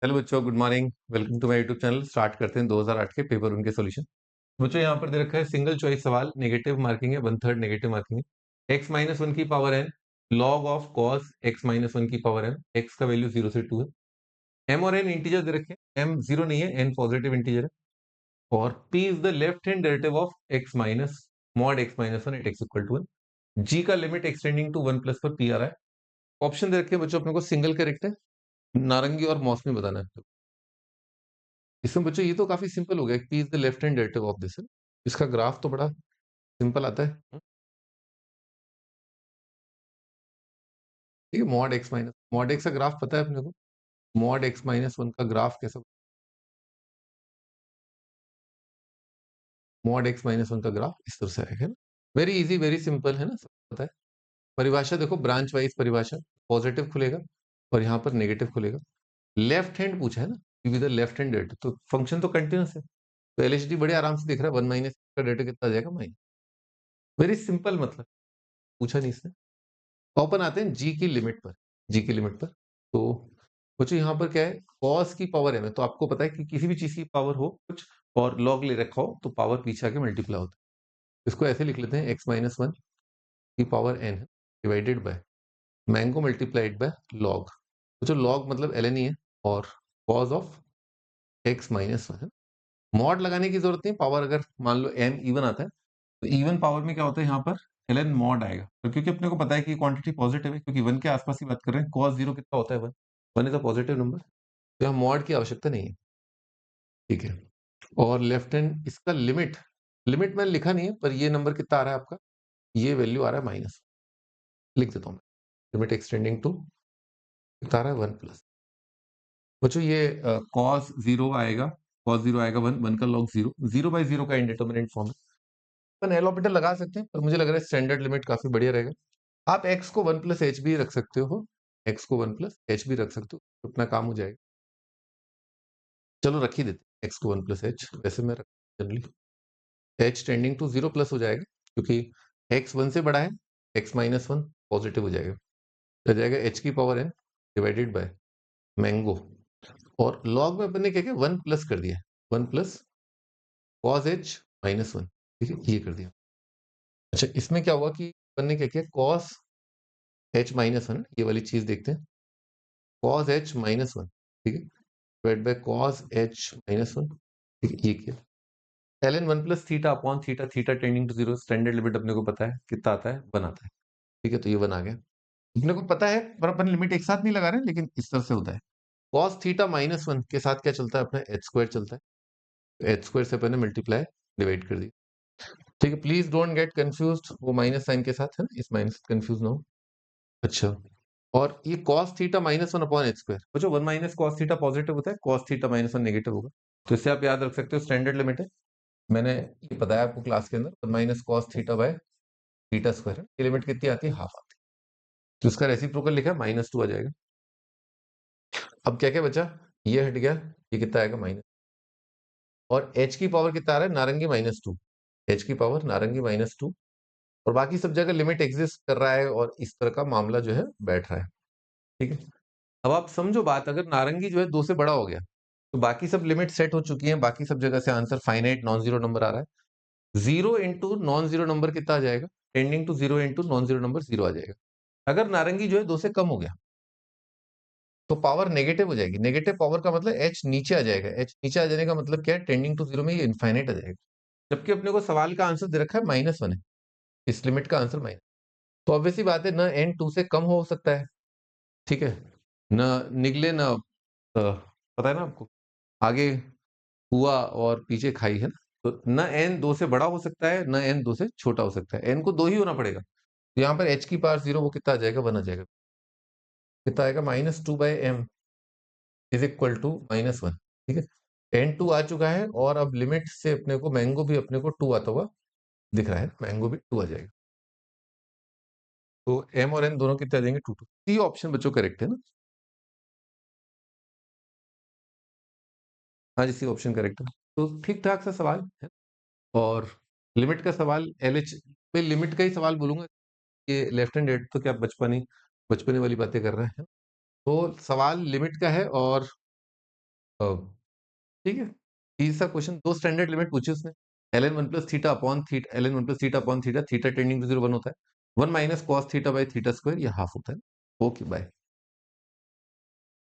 Hello बच्चों, good morning. Welcome to my YouTube channel. Start करते हैं 2008 के पेपर उनके सॉल्यूशन। बच्चों यहाँ पर दे रखा है सिंगल चॉइस सवाल, नेगेटिव मार्किंग है, 1/3 नेगेटिव मार्किंग है। x माइनस वन की power n log of cos x minus one की पावर m, x का वैल्यू 0 से 2 है। m और n इंटीजर दे रखे हैं, m 0 नहीं है, n पॉजिटिव इंटीजर है। और p is the left hand derivative of x minus mod x minus one at x equal to 1। g का लिमिट एक्सटेंडिंग टू 1 प्लस पर p आ रहा है। ऑप्शन दे रखे हैं बच्चों अपने को, सिंगल करेक्ट है, नारंगी और मौसमी बताना है। इसमें बच्चों ये तो काफी सिंपल हो गया, P is the left hand derivative of this. इसका ग्राफ तो बड़ा सिंपल आता है। ठीक है, मॉड एक्स का ग्राफ पता है अपने को। मॉड एक्स माइनस वन का ग्राफ कैसा, मॉड एक्स माइनस वन का ग्राफ इस तरह से आएगा ना। वेरी इजी, वेरी सिंपल है ना, सब पता है। परिभाषा देखो, ब्रांच वाइज परिभाषा, पॉजिटिव खुलेगा और यहाँ पर नेगेटिव खुलेगा। लेफ्ट हैंड पूछा है ना, विद लेफ्ट हैंड डेरिवेटिव, तो फंक्शन तो कंटिन्यूस है, तो एलएचडी बड़े आराम से दिख रहा है। 1 माइनस का डेरिवेटिव कितना आ जाएगा, माइनस। वेरी सिंपल, मतलब पूछा नहीं इसने। ओपन आते हैं जी की लिमिट पर। जी की लिमिट पर तो बच्चों यहाँ पर क्या है, कॉस की पावर है, तो आपको पता है कि किसी भी चीज की पावर हो कुछ और लॉग ले रखा हो तो पावर पीछे आके मल्टीप्लाई होता है। इसको ऐसे लिख लेते हैं, एक्स माइनस वन की power n divided by mango multiplied by log. तो लॉग मतलब एल एन ही है, और cos of x minus one है। मॉड लगाने की जरूरत नहीं, पावर अगर मान लो एन इवन आता है तो इवन पावर में क्या होता है, यहाँ पर ln मॉड आएगा। तो क्योंकि अपने को पता है कि क्वांटिटी पॉजिटिव है, क्योंकि वन के आसपास ही बात कर रहे हैं, cos जीरो कितना होता है, one. One is a positive number, तो यहाँ मॉड की आवश्यकता नहीं है। ठीक है, और लेफ्ट हैंड इसका लिमिट, लिमिट मैंने लिखा नहीं है, पर ये नंबर कितना आ रहा है आपका, ये वैल्यू आ रहा है माइनस। लिख देता हूँ मैं, लिमिट एक्सटेंडिंग टू कितना आ रहा है, वन प्लस। बच्चों ये cos जीरो आएगा, cos जीरो आएगा वन, वन का log zero, zero by zero का इंडिटरमिनेंट फॉर्म है। अपन एल ऑर्बिटल लगा सकते हैं, पर मुझे लग रहा है स्टैंडर्ड लिमिट काफी बढ़िया रहेगा। आप x को वन प्लस एच भी रख सकते हो, x को वन प्लस एच भी रख सकते हो, तो अपना काम हो जाएगा। चलो रख ही देते x को वन प्लस एच, वैसे मैं रख generally h tending to zero plus हो जाएगा, क्योंकि x वन से बड़ा है, x माइनस वन पॉजिटिव हो जाएगा, तो जाएगा h की power n divided by mango, और लॉग में अपन ने क्या किया, वन प्लस कर दिया, one plus cos h minus one. ठीक है, ये कर दिया। अच्छा, इसमें क्या हुआ कि अपन ने क्या किया, कॉस एच माइनस वन, ये वाली चीज देखते हैं, कॉस एच माइनस वन, ठीक है, divide by cos h minus one. ठीक है, ये किया। ln one plus theta upon theta, theta tending to zero, standard limit अपने को पता है कितना आता है, वन आता है। ठीक है, तो ये वन आ गया, अपने को पता है, पर अपन लिमिट एक साथ नहीं लगा रहे हैं, लेकिन इस तरह से होता है। कॉस थीटा माइनस वन के साथ क्या चलता है अपना, एच स्क्वायर चलता है, तो एच स्क्वायर से अपन ने मल्टीप्लाई डिवाइड कर दी। ठीक है, प्लीज डोंट गेट कंफ्यूज्ड, वो माइनस साइन के साथ है ना, इस माइनस कंफ्यूज ना हो। अच्छा, और ये cos theta minus one upon H square, बच्चों one minus cos theta positive होता है, cos theta minus one negative होगा, तो इससे आप याद रख सकते हो स्टैंडर्ड लिमिट है। मैंने ये बताया आपको क्लास के अंदर, one minus cos theta by theta square है, ये लिमिट कितनी आती है, हाफ आती है, तो इसका रेसिप्रोकल लिखा है, माइनस टू आ जाएगा। अब क्या क्या बचा, ये हट गया, ये कितना आएगा, माइनस, और h की पावर कितना आ रहा है, नारंगी माइनस टू, एच की पावर नारंगी माइनस टू, और बाकी सब जगह लिमिट एग्जिस्ट कर रहा है, और इस तरह का मामला जो है बैठ रहा है। ठीक है, अब आप समझो बात, अगर नारंगी जो है दो से बड़ा हो गया, तो बाकी सब लिमिट सेट हो चुकी हैं, बाकी सब जगह से answer finite non zero number आ रहा है। Zero into non zero number कितना आ जाएगा, tending to zero into non zero number zero आ जाएगा। अगर नारंगी जो है दो से कम हो गया, तो पावर नेगेटिव हो जाएगी, नेगेटिव पावर का मतलब एच नीचे आ जाएगा, एच नीचे आ जाने का मतलब क्या है, टेंडिंग टू जीरो में ये इनफाइनाइट आ जाएगा। जबकि अपने को सवाल का आंसर दे रखा है माइनस वन है, इस लिमिट का आंसर माइनस, तो ऑब्वियसली बात है, न एन टू से कम हो सकता है, ठीक है, न निकले न पता है ना आपको, आगे हुआ और पीछे खाई है ना, तो न एन दो से बड़ा हो सकता है, न एन दो से छोटा हो सकता है, एन को दो ही होना पड़ेगा, तो यहाँ पर एच की पावर जीरो, वो कितना आ जाएगा, वन आ जाएगा, कितना आएगा, minus two by m is equal to minus one. ठीक है, एन टू आ चुका है, और अब लिमिट से अपने को मैंगो भी अपने को टू आता हुआ दिख रहा है, मैंगो भी टू आ जाएगा, तो एम और एन दोनों कितने आ जाएंगे, टू टू। सी ऑप्शन बच्चों करेक्ट है ना, हाँ जी, सी ऑप्शन करेक्ट है, तो ठीक ठाक सा सवाल है। और लिमिट का सवाल, एल एच पे लिमिट का ही सवाल बोलूंगा, ये लेफ्ट हैंड रेड तो क्या बचपने वाली बातें कर रहे हैं, तो सवाल लिमिट का है, और ठीक है, तीसरा क्वेश्चन, दो स्टैंडर्ड लिमिट पूछी उसने, ln one plus theta upon theta, ln one plus theta upon theta, theta tending to zero one होता है, one minus cos theta by theta square, ये हाफ होता है। Okay bye.